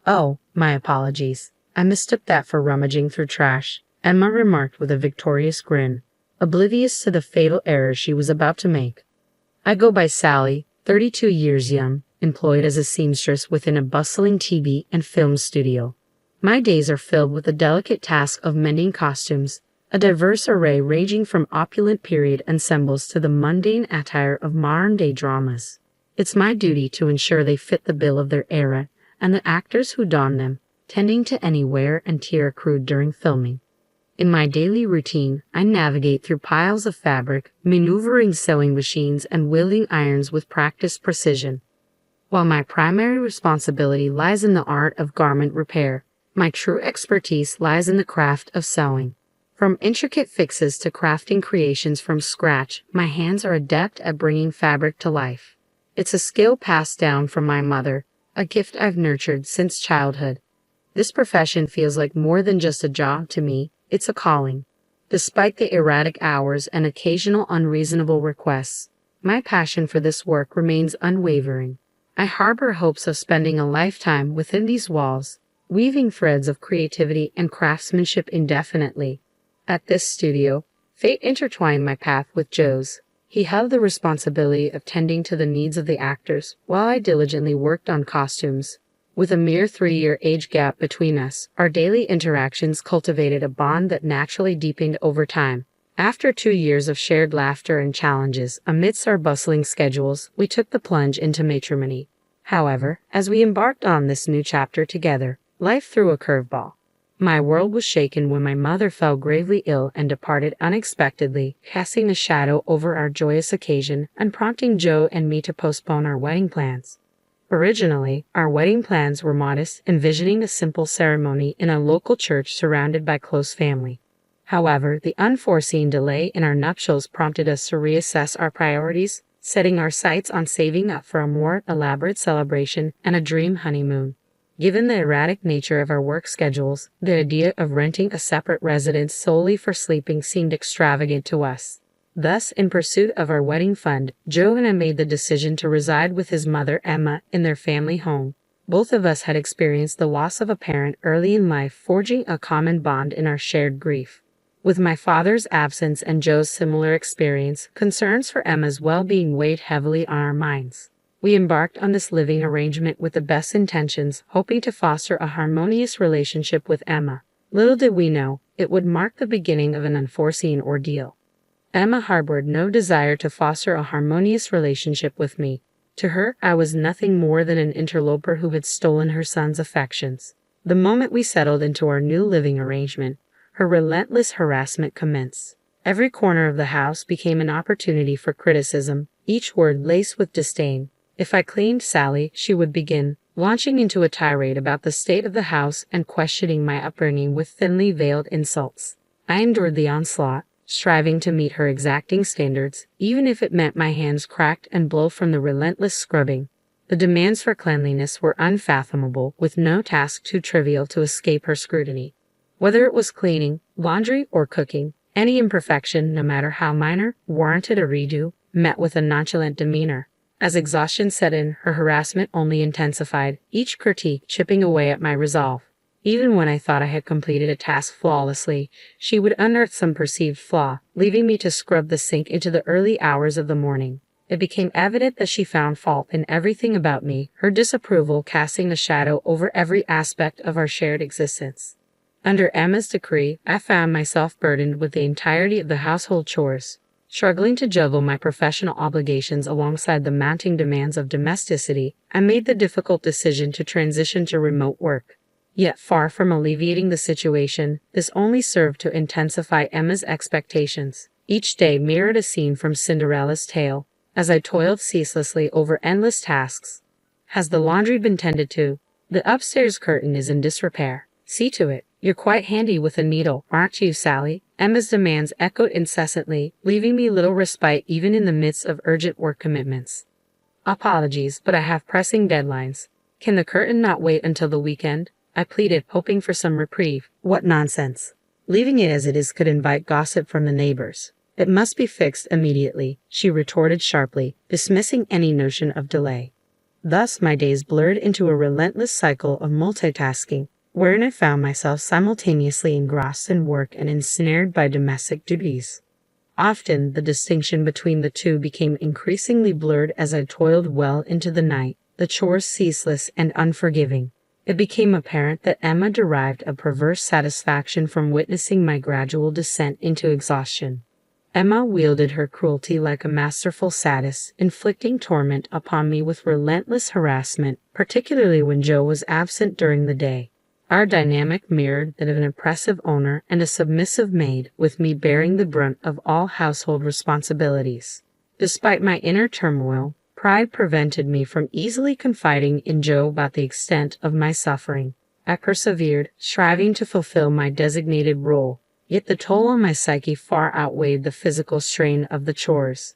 Oh, my apologies. I mistook that for rummaging through trash, Emma remarked with a victorious grin, oblivious to the fatal error she was about to make. I go by Sally, 32 years young, employed as a seamstress within a bustling TV and film studio. My days are filled with the delicate task of mending costumes, a diverse array ranging from opulent period ensembles to the mundane attire of modern-day dramas. It's my duty to ensure they fit the bill of their era and the actors who don them, tending to any wear and tear accrued during filming. In my daily routine, I navigate through piles of fabric, maneuvering sewing machines and wielding irons with practiced precision. While my primary responsibility lies in the art of garment repair, my true expertise lies in the craft of sewing. From intricate fixes to crafting creations from scratch, my hands are adept at bringing fabric to life. It's a skill passed down from my mother, a gift I've nurtured since childhood. This profession feels like more than just a job to me, it's a calling. Despite the erratic hours and occasional unreasonable requests, my passion for this work remains unwavering. I harbor hopes of spending a lifetime within these walls, weaving threads of creativity and craftsmanship indefinitely. At this studio, fate intertwined my path with Joe's. He held the responsibility of tending to the needs of the actors, while I diligently worked on costumes. With a mere 3-year age gap between us, our daily interactions cultivated a bond that naturally deepened over time. After 2 years of shared laughter and challenges amidst our bustling schedules, we took the plunge into matrimony. However, as we embarked on this new chapter together, life threw a curveball. My world was shaken when my mother fell gravely ill and departed unexpectedly, casting a shadow over our joyous occasion and prompting Joe and me to postpone our wedding plans. Originally, our wedding plans were modest, envisioning a simple ceremony in a local church surrounded by close family. However, the unforeseen delay in our nuptials prompted us to reassess our priorities, setting our sights on saving up for a more elaborate celebration and a dream honeymoon. Given the erratic nature of our work schedules, the idea of renting a separate residence solely for sleeping seemed extravagant to us. Thus, in pursuit of our wedding fund, Joe and I made the decision to reside with his mother, Emma, in their family home. Both of us had experienced the loss of a parent early in life, forging a common bond in our shared grief. With my father's absence and Joe's similar experience, concerns for Emma's well-being weighed heavily on our minds. We embarked on this living arrangement with the best intentions, hoping to foster a harmonious relationship with Emma. Little did we know, it would mark the beginning of an unforeseen ordeal. Emma harbored no desire to foster a harmonious relationship with me. To her, I was nothing more than an interloper who had stolen her son's affections. The moment we settled into our new living arrangement, her relentless harassment commenced. Every corner of the house became an opportunity for criticism, each word laced with disdain. If I cleaned Sally, she would begin, launching into a tirade about the state of the house and questioning my upbringing with thinly veiled insults. I endured the onslaught, striving to meet her exacting standards, even if it meant my hands cracked and blue from the relentless scrubbing. The demands for cleanliness were unfathomable, with no task too trivial to escape her scrutiny. Whether it was cleaning, laundry, or cooking, any imperfection, no matter how minor, warranted a redo, met with a nonchalant demeanor. As exhaustion set in, her harassment only intensified, each critique chipping away at my resolve. Even when I thought I had completed a task flawlessly, she would unearth some perceived flaw, leaving me to scrub the sink into the early hours of the morning. It became evident that she found fault in everything about me, her disapproval casting a shadow over every aspect of our shared existence. Under Emma's decree, I found myself burdened with the entirety of the household chores. Struggling to juggle my professional obligations alongside the mounting demands of domesticity, I made the difficult decision to transition to remote work. Yet far from alleviating the situation, this only served to intensify Emma's expectations. Each day mirrored a scene from Cinderella's tale, as I toiled ceaselessly over endless tasks. Has the laundry been tended to? The upstairs curtain is in disrepair. See to it. You're quite handy with a needle, aren't you, Sally? Emma's demands echoed incessantly, leaving me little respite even in the midst of urgent work commitments. Apologies, but I have pressing deadlines. Can the curtain not wait until the weekend? I pleaded, hoping for some reprieve. What nonsense. Leaving it as it is could invite gossip from the neighbors. It must be fixed immediately, she retorted sharply, dismissing any notion of delay. Thus, my days blurred into a relentless cycle of multitasking, wherein I found myself simultaneously engrossed in work and ensnared by domestic duties. Often, the distinction between the two became increasingly blurred as I toiled well into the night, the chores ceaseless and unforgiving. It became apparent that Emma derived a perverse satisfaction from witnessing my gradual descent into exhaustion. Emma wielded her cruelty like a masterful sadist, inflicting torment upon me with relentless harassment, particularly when Joe was absent during the day. Our dynamic mirrored that of an oppressive owner and a submissive maid, with me bearing the brunt of all household responsibilities. Despite my inner turmoil, pride prevented me from easily confiding in Joe about the extent of my suffering. I persevered, striving to fulfill my designated role, yet the toll on my psyche far outweighed the physical strain of the chores.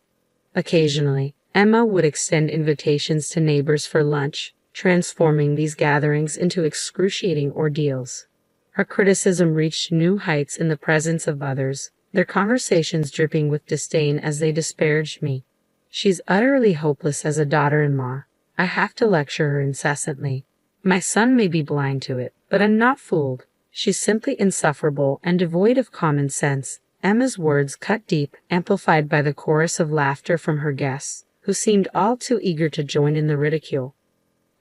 Occasionally, Emma would extend invitations to neighbors for lunch, transforming these gatherings into excruciating ordeals. Her criticism reached new heights in the presence of others, their conversations dripping with disdain as they disparaged me. She's utterly hopeless as a daughter-in-law. I have to lecture her incessantly. My son may be blind to it, but I'm not fooled. She's simply insufferable and devoid of common sense. Emma's words cut deep, amplified by the chorus of laughter from her guests, who seemed all too eager to join in the ridicule.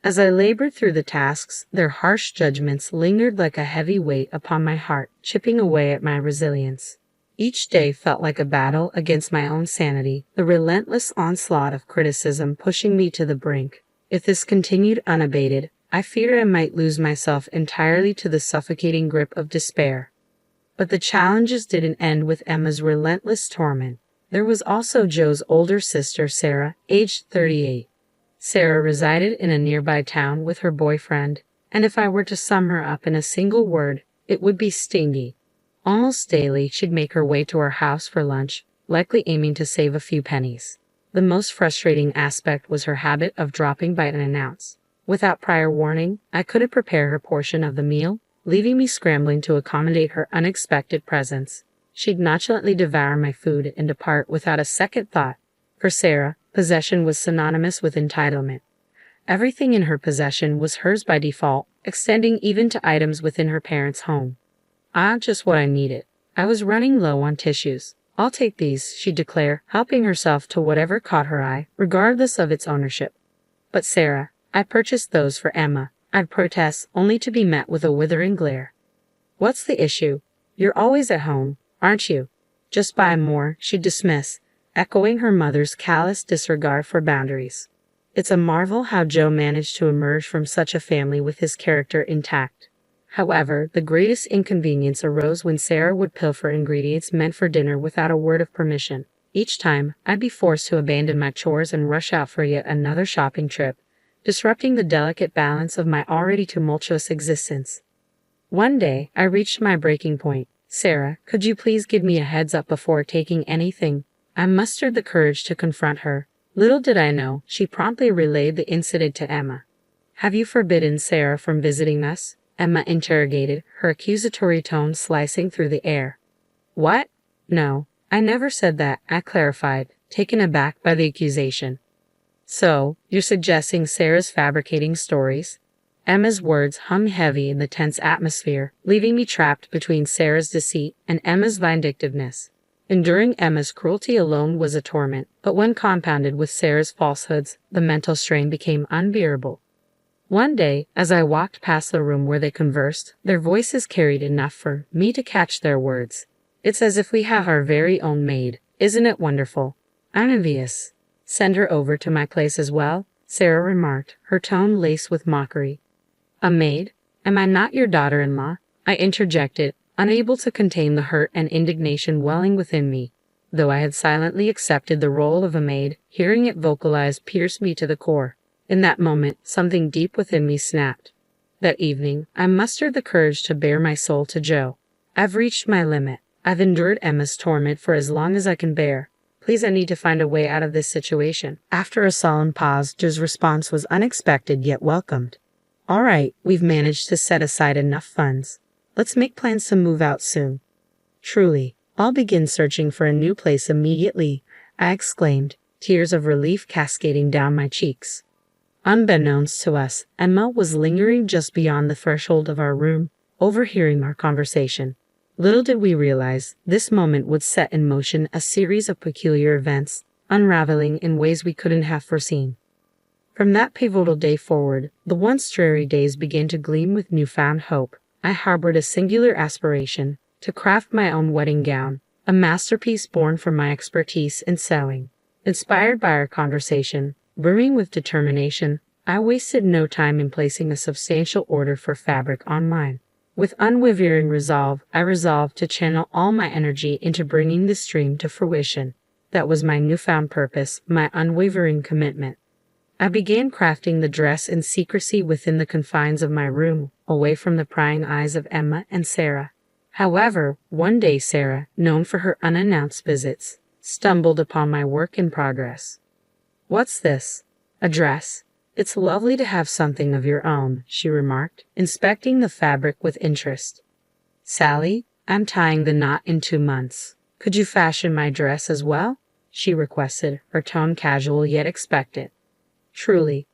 As I labored through the tasks, their harsh judgments lingered like a heavy weight upon my heart, chipping away at my resilience. Each day felt like a battle against my own sanity, the relentless onslaught of criticism pushing me to the brink. If this continued unabated, I feared I might lose myself entirely to the suffocating grip of despair. But the challenges didn't end with Emma's relentless torment. There was also Joe's older sister, Sarah, aged 38. Sarah resided in a nearby town with her boyfriend, and if I were to sum her up in a single word, it would be stingy. Almost daily, she'd make her way to our house for lunch, likely aiming to save a few pennies. The most frustrating aspect was her habit of dropping by unannounced. Without prior warning, I couldn't prepare her portion of the meal, leaving me scrambling to accommodate her unexpected presence. She'd nonchalantly devour my food and depart without a second thought. For Sarah, possession was synonymous with entitlement. Everything in her possession was hers by default, extending even to items within her parents' home. Just what I needed. I was running low on tissues. I'll take these, she'd declare, helping herself to whatever caught her eye, regardless of its ownership. But Sarah, I purchased those for Emma, I'd protest, only to be met with a withering glare. What's the issue? You're always at home, aren't you? Just buy more, she'd dismiss, echoing her mother's callous disregard for boundaries. It's a marvel how Joe managed to emerge from such a family with his character intact. However, the greatest inconvenience arose when Sarah would pilfer ingredients meant for dinner without a word of permission. Each time, I'd be forced to abandon my chores and rush out for yet another shopping trip, disrupting the delicate balance of my already tumultuous existence. One day, I reached my breaking point. Sarah, could you please give me a heads up before taking anything? I mustered the courage to confront her. Little did I know, she promptly relayed the incident to Emma. Have you forbidden Sarah from visiting us? Emma interrogated, her accusatory tone slicing through the air. What? No, I never said that, I clarified, taken aback by the accusation. So, you're suggesting Sarah's fabricating stories? Emma's words hung heavy in the tense atmosphere, leaving me trapped between Sarah's deceit and Emma's vindictiveness. Enduring Emma's cruelty alone was a torment, but when compounded with Sarah's falsehoods, the mental strain became unbearable. One day, as I walked past the room where they conversed, their voices carried enough for me to catch their words. It's as if we have our very own maid. Isn't it wonderful? I'm envious. Send her over to my place as well, Sarah remarked, her tone laced with mockery. A maid? Am I not your daughter-in-law? I interjected, unable to contain the hurt and indignation welling within me. Though I had silently accepted the role of a maid, hearing it vocalized pierced me to the core. In that moment, something deep within me snapped. That evening, I mustered the courage to bare my soul to Joe. I've reached my limit. I've endured Emma's torment for as long as I can bear. Please, I need to find a way out of this situation. After a solemn pause, Joe's response was unexpected yet welcomed. All right, we've managed to set aside enough funds. Let's make plans to move out soon. Truly, I'll begin searching for a new place immediately, I exclaimed, tears of relief cascading down my cheeks. Unbeknownst to us, Emma was lingering just beyond the threshold of our room, overhearing our conversation. Little did we realize, this moment would set in motion a series of peculiar events, unraveling in ways we couldn't have foreseen. From that pivotal day forward, the once dreary days began to gleam with newfound hope. I harbored a singular aspiration to craft my own wedding gown, a masterpiece born from my expertise in sewing. Inspired by our conversation, brimming with determination, I wasted no time in placing a substantial order for fabric online. With unwavering resolve, I resolved to channel all my energy into bringing this dream to fruition. That was my newfound purpose, my unwavering commitment. I began crafting the dress in secrecy within the confines of my room, away from the prying eyes of Emma and Sarah. However, one day Sarah, known for her unannounced visits, stumbled upon my work in progress. "What's this? A dress? It's lovely to have something of your own," she remarked, inspecting the fabric with interest. "Sally, I'm tying the knot in 2 months. Could you fashion my dress as well?" she requested, her tone casual yet expectant. "Truly.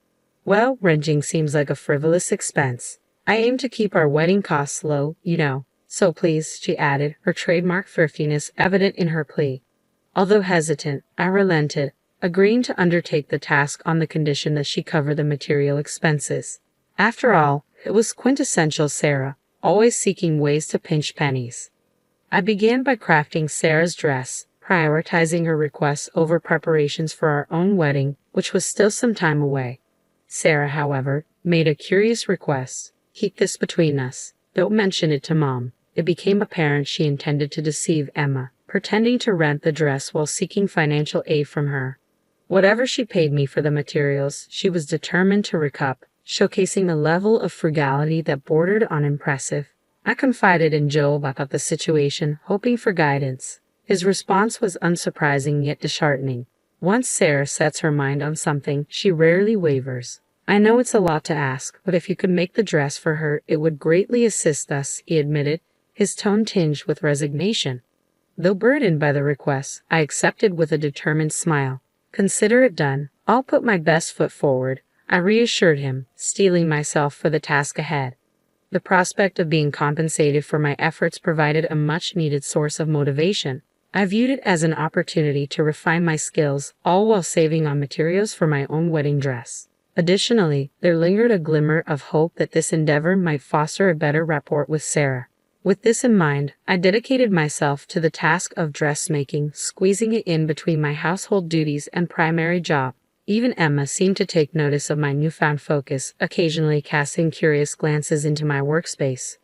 Well, wrenching seems like a frivolous expense. I aim to keep our wedding costs low, you know. So please," she added, her trademark thriftiness evident in her plea. Although hesitant, I relented, agreeing to undertake the task on the condition that she cover the material expenses. After all, it was quintessential Sarah, always seeking ways to pinch pennies. I began by crafting Sarah's dress, prioritizing her requests over preparations for our own wedding, which was still some time away. Sarah, however, made a curious request. "Keep this between us. Don't mention it to Mom." It became apparent she intended to deceive Emma, pretending to rent the dress while seeking financial aid from her. Whatever she paid me for the materials, she was determined to recoup, showcasing a level of frugality that bordered on impressive. I confided in Joel about the situation, hoping for guidance. His response was unsurprising yet disheartening. Once Sarah sets her mind on something, she rarely wavers. "I know it's a lot to ask, but if you could make the dress for her, it would greatly assist us," he admitted, his tone tinged with resignation. Though burdened by the request, I accepted with a determined smile. "Consider it done. I'll put my best foot forward," I reassured him, steeling myself for the task ahead. The prospect of being compensated for my efforts provided a much-needed source of motivation. I viewed it as an opportunity to refine my skills, all while saving on materials for my own wedding dress. Additionally, there lingered a glimmer of hope that this endeavor might foster a better rapport with Sarah. With this in mind, I dedicated myself to the task of dressmaking, squeezing it in between my household duties and primary job. Even Emma seemed to take notice of my newfound focus, occasionally casting curious glances into my workspace.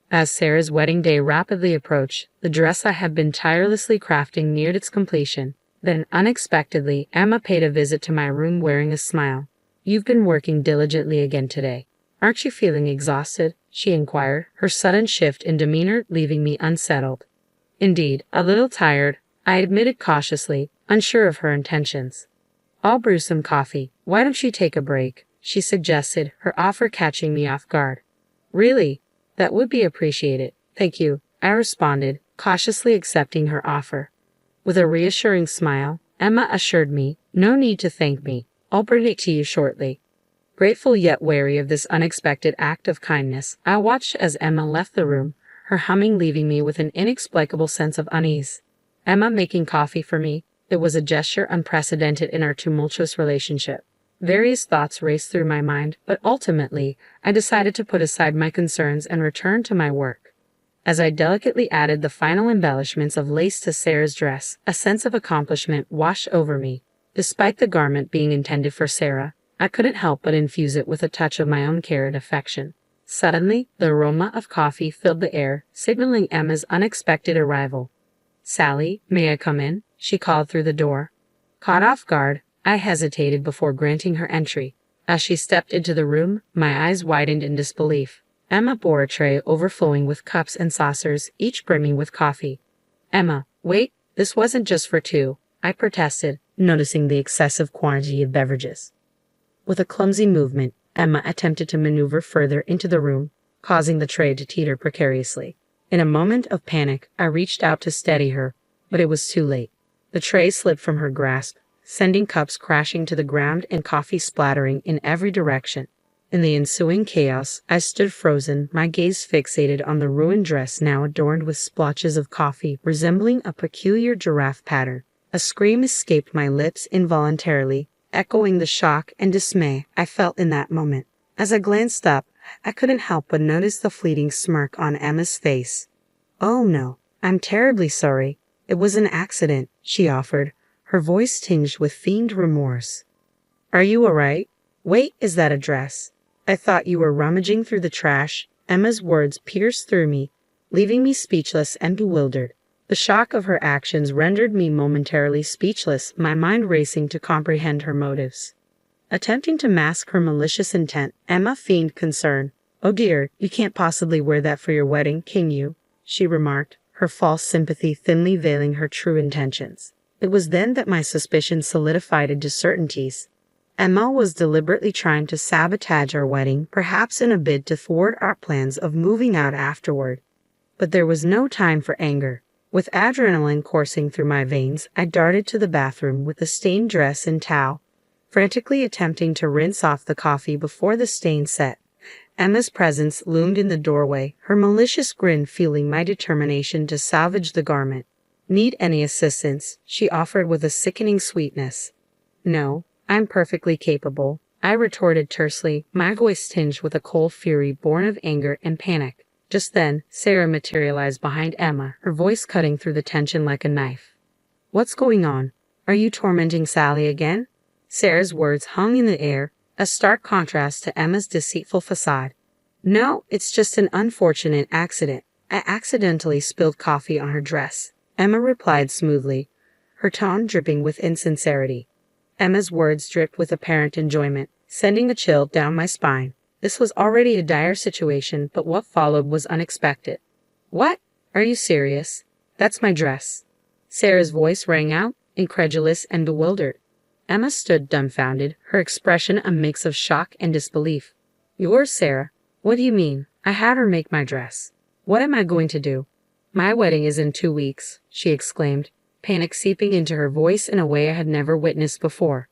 As Sarah's wedding day rapidly approached, the dress I had been tirelessly crafting neared its completion. Then, unexpectedly, Emma paid a visit to my room wearing a smile. "You've been working diligently again today. Aren't you feeling exhausted?" she inquired, her sudden shift in demeanor leaving me unsettled. "Indeed, a little tired," I admitted cautiously, unsure of her intentions. "I'll brew some coffee. Why don't you take a break?" she suggested, her offer catching me off guard. "Really? That would be appreciated. Thank you," I responded, cautiously accepting her offer. With a reassuring smile, Emma assured me, "No need to thank me. I'll bring it to you shortly." Grateful yet wary of this unexpected act of kindness, I watched as Emma left the room, her humming leaving me with an inexplicable sense of unease. Emma making coffee for me, it was a gesture unprecedented in our tumultuous relationship. Various thoughts raced through my mind, but ultimately, I decided to put aside my concerns and return to my work. As I delicately added the final embellishments of lace to Sarah's dress, a sense of accomplishment washed over me. Despite the garment being intended for Sarah, I couldn't help but infuse it with a touch of my own care and affection. Suddenly, the aroma of coffee filled the air, signaling Emma's unexpected arrival. "Sally, may I come in?" she called through the door. Caught off guard, I hesitated before granting her entry. As she stepped into the room, my eyes widened in disbelief. Emma bore a tray overflowing with cups and saucers, each brimming with coffee. "Emma, wait, this wasn't just for two," I protested, noticing the excessive quantity of beverages. With a clumsy movement, Emma attempted to maneuver further into the room, causing the tray to teeter precariously. In a moment of panic, I reached out to steady her, but it was too late. The tray slipped from her grasp, sending cups crashing to the ground and coffee splattering in every direction. In the ensuing chaos, I stood frozen, my gaze fixated on the ruined dress now adorned with splotches of coffee resembling a peculiar giraffe pattern. A scream escaped my lips involuntarily, echoing the shock and dismay I felt in that moment. As I glanced up, I couldn't help but notice the fleeting smirk on Emma's face. "Oh no, I'm terribly sorry. It was an accident," she offered, her voice tinged with feigned remorse. "Are you all right? Wait, is that a dress? I thought you were rummaging through the trash." Emma's words pierced through me, leaving me speechless and bewildered. The shock of her actions rendered me momentarily speechless, my mind racing to comprehend her motives. Attempting to mask her malicious intent, Emma feigned concern. "Oh dear, you can't possibly wear that for your wedding, can you?" she remarked, her false sympathy thinly veiling her true intentions. It was then that my suspicions solidified into certainties. Emma was deliberately trying to sabotage our wedding, perhaps in a bid to thwart our plans of moving out afterward. But there was no time for anger. With adrenaline coursing through my veins, I darted to the bathroom with the stained dress and towel, frantically attempting to rinse off the coffee before the stain set. Emma's presence loomed in the doorway, her malicious grin fueling my determination to salvage the garment. "Need any assistance?" she offered with a sickening sweetness. "No, I'm perfectly capable," I retorted tersely, my voice tinged with a cold fury born of anger and panic. Just then, Sarah materialized behind Emma, her voice cutting through the tension like a knife. "What's going on? Are you tormenting Sally again?" Sarah's words hung in the air, a stark contrast to Emma's deceitful facade. "No, it's just an unfortunate accident. I accidentally spilled coffee on her dress," Emma replied smoothly, her tone dripping with insincerity. Emma's words dripped with apparent enjoyment, sending a chill down my spine. This was already a dire situation, but what followed was unexpected. "What? Are you serious? That's my dress." Sarah's voice rang out, incredulous and bewildered. Emma stood dumbfounded, her expression a mix of shock and disbelief. "Yours, Sarah? What do you mean? I had her make my dress. What am I going to do?" "My wedding is in 2 weeks," she exclaimed, panic seeping into her voice in a way I had never witnessed before.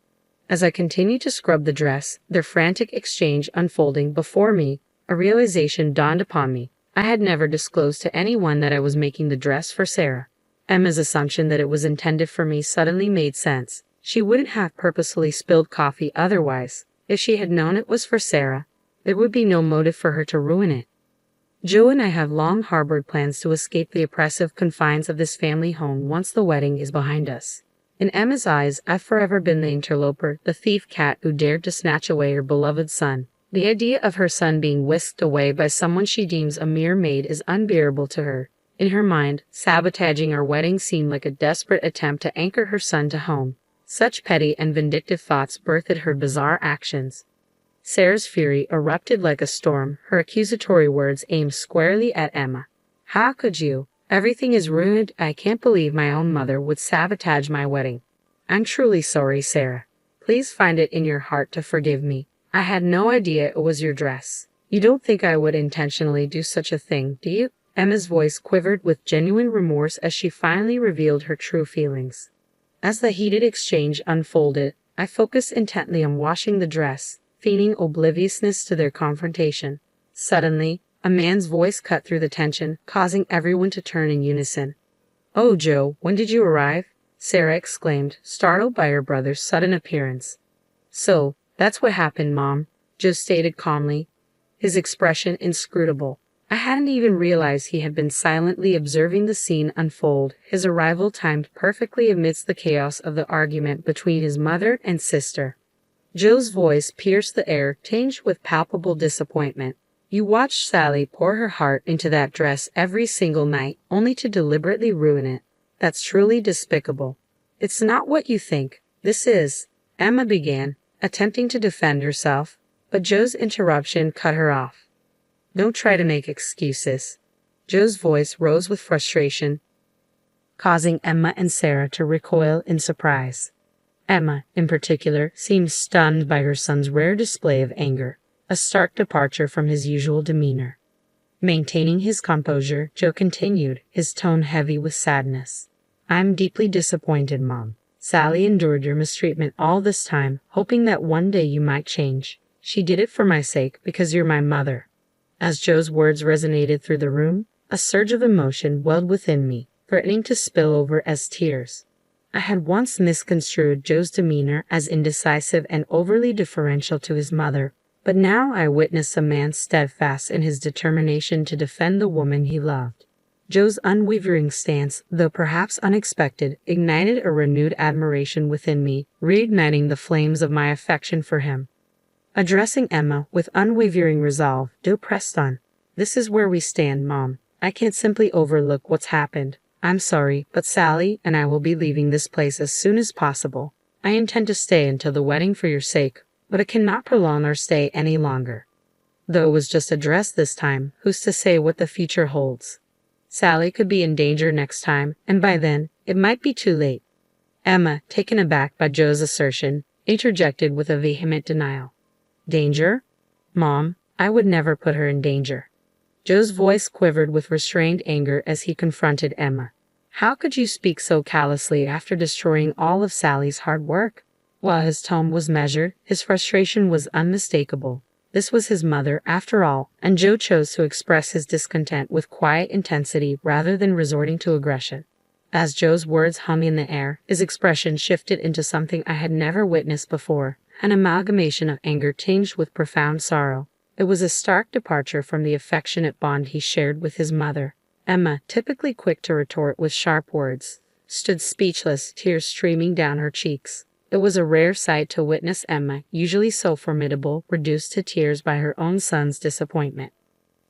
As I continued to scrub the dress, their frantic exchange unfolding before me, a realization dawned upon me. I had never disclosed to anyone that I was making the dress for Sarah. Emma's assumption that it was intended for me suddenly made sense. She wouldn't have purposefully spilled coffee otherwise. If she had known it was for Sarah, there would be no motive for her to ruin it. Joe and I have long harbored plans to escape the oppressive confines of this family home once the wedding is behind us. In Emma's eyes, I've forever been the interloper, the thief cat who dared to snatch away her beloved son. The idea of her son being whisked away by someone she deems a mere maid is unbearable to her. In her mind, sabotaging our wedding seemed like a desperate attempt to anchor her son to home. Such petty and vindictive thoughts birthed her bizarre actions. Sarah's fury erupted like a storm, her accusatory words aimed squarely at Emma. "How could you? Everything is ruined. I can't believe my own mother would sabotage my wedding." "I'm truly sorry, Sarah. Please find it in your heart to forgive me. I had no idea it was your dress. You don't think I would intentionally do such a thing, do you?" Emma's voice quivered with genuine remorse as she finally revealed her true feelings. As the heated exchange unfolded, I focused intently on washing the dress, feigning obliviousness to their confrontation. Suddenly, a man's voice cut through the tension, causing everyone to turn in unison. "Oh, Joe, when did you arrive?" Sarah exclaimed, startled by her brother's sudden appearance. "So, that's what happened, Mom," Joe stated calmly, his expression inscrutable. I hadn't even realized he had been silently observing the scene unfold, his arrival timed perfectly amidst the chaos of the argument between his mother and sister. Joe's voice pierced the air, tinged with palpable disappointment. "You watched Sally pour her heart into that dress every single night, only to deliberately ruin it. That's truly despicable." "It's not what you think. This is," Emma began, attempting to defend herself, but Joe's interruption cut her off. "Don't try to make excuses." Joe's voice rose with frustration, causing Emma and Sarah to recoil in surprise. Emma, in particular, seemed stunned by her son's rare display of anger, a stark departure from his usual demeanor. Maintaining his composure, Joe continued, his tone heavy with sadness. "I'm deeply disappointed, Mom. Sally endured your mistreatment all this time, hoping that one day you might change. She did it for my sake because you're my mother." As Joe's words resonated through the room, a surge of emotion welled within me, threatening to spill over as tears. I had once misconstrued Joe's demeanor as indecisive and overly deferential to his mother, but now I witnessed a man steadfast in his determination to defend the woman he loved. Joe's unwavering stance, though perhaps unexpected, ignited a renewed admiration within me, reigniting the flames of my affection for him. Addressing Emma with unwavering resolve, Joe pressed on. "This is where we stand, Mom. I can't simply overlook what's happened. I'm sorry, but Sally and I will be leaving this place as soon as possible. I intend to stay until the wedding for your sake, but I cannot prolong our stay any longer." Though it was just a dress this time, who's to say what the future holds? Sally could be in danger next time, and by then, it might be too late. Emma, taken aback by Joe's assertion, interjected with a vehement denial. "Danger? Mom, I would never put her in danger." Joe's voice quivered with restrained anger as he confronted Emma. "How could you speak so callously after destroying all of Sally's hard work?" While his tone was measured, his frustration was unmistakable. This was his mother, after all, and Joe chose to express his discontent with quiet intensity rather than resorting to aggression. As Joe's words hung in the air, his expression shifted into something I had never witnessed before, an amalgamation of anger tinged with profound sorrow. It was a stark departure from the affectionate bond he shared with his mother. Emma, typically quick to retort with sharp words, stood speechless, tears streaming down her cheeks. It was a rare sight to witness Emma, usually so formidable, reduced to tears by her own son's disappointment.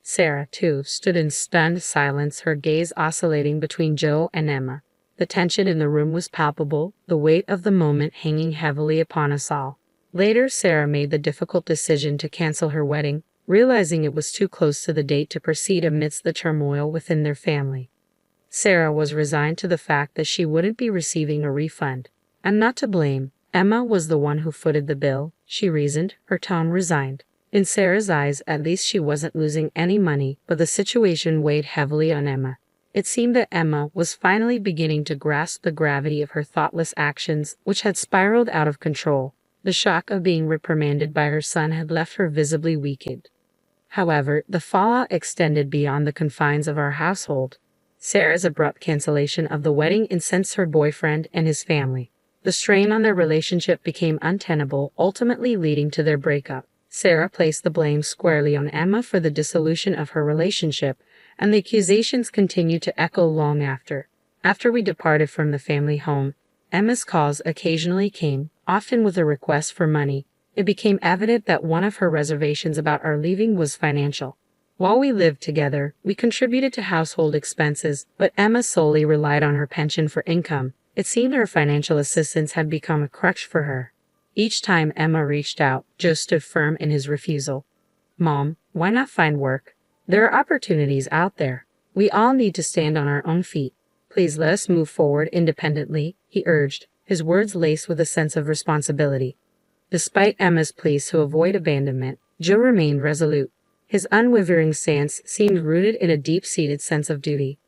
Sarah, too, stood in stunned silence, her gaze oscillating between Joe and Emma. The tension in the room was palpable, the weight of the moment hanging heavily upon us all. Later, Sarah made the difficult decision to cancel her wedding, realizing it was too close to the date to proceed amidst the turmoil within their family. Sarah was resigned to the fact that she wouldn't be receiving a refund. "I'm not to blame. Emma was the one who footed the bill," she reasoned, her tone resigned. In Sarah's eyes, at least she wasn't losing any money, but the situation weighed heavily on Emma. It seemed that Emma was finally beginning to grasp the gravity of her thoughtless actions, which had spiraled out of control. The shock of being reprimanded by her son had left her visibly weakened. However, the fallout extended beyond the confines of our household. Sarah's abrupt cancellation of the wedding incensed her boyfriend and his family. The strain on their relationship became untenable, ultimately leading to their breakup. Sarah placed the blame squarely on Emma for the dissolution of her relationship, and the accusations continued to echo long after. After we departed from the family home, Emma's calls occasionally came, often with a request for money. It became evident that one of her reservations about our leaving was financial. While we lived together, we contributed to household expenses, but Emma solely relied on her pension for income. It seemed her financial assistance had become a crutch for her. Each time Emma reached out, Joe stood firm in his refusal. "Mom, why not find work? There are opportunities out there. We all need to stand on our own feet. Please let us move forward independently," he urged, his words laced with a sense of responsibility. Despite Emma's pleas to avoid abandonment, Joe remained resolute. His unwavering stance seemed rooted in a deep-seated sense of duty.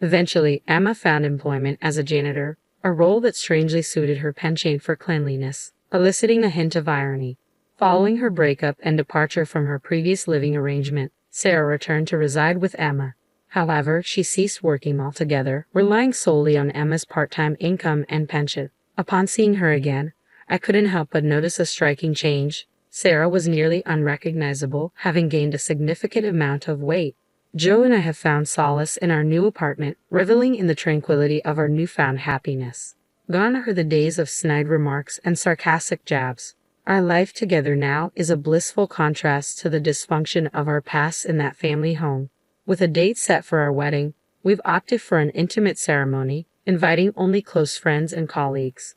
Eventually, Emma found employment as a janitor, a role that strangely suited her penchant for cleanliness, eliciting a hint of irony. Following her breakup and departure from her previous living arrangement, Sarah returned to reside with Emma. However, she ceased working altogether, relying solely on Emma's part-time income and pension. Upon seeing her again, I couldn't help but notice a striking change. Sarah was nearly unrecognizable, having gained a significant amount of weight. Joe and I have found solace in our new apartment, reveling in the tranquility of our newfound happiness. Gone are the days of snide remarks and sarcastic jabs. Our life together now is a blissful contrast to the dysfunction of our past in that family home. With a date set for our wedding, we've opted for an intimate ceremony, inviting only close friends and colleagues.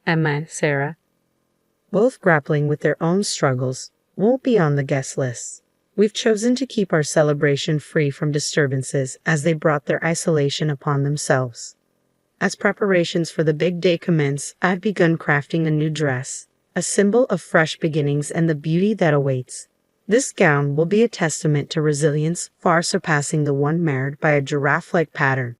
Emma and Sarah, both grappling with their own struggles, won't be on the guest list. We've chosen to keep our celebration free from disturbances as they brought their isolation upon themselves. As preparations for the big day commence, I've begun crafting a new dress, a symbol of fresh beginnings and the beauty that awaits. This gown will be a testament to resilience far surpassing the one marred by a giraffe-like pattern.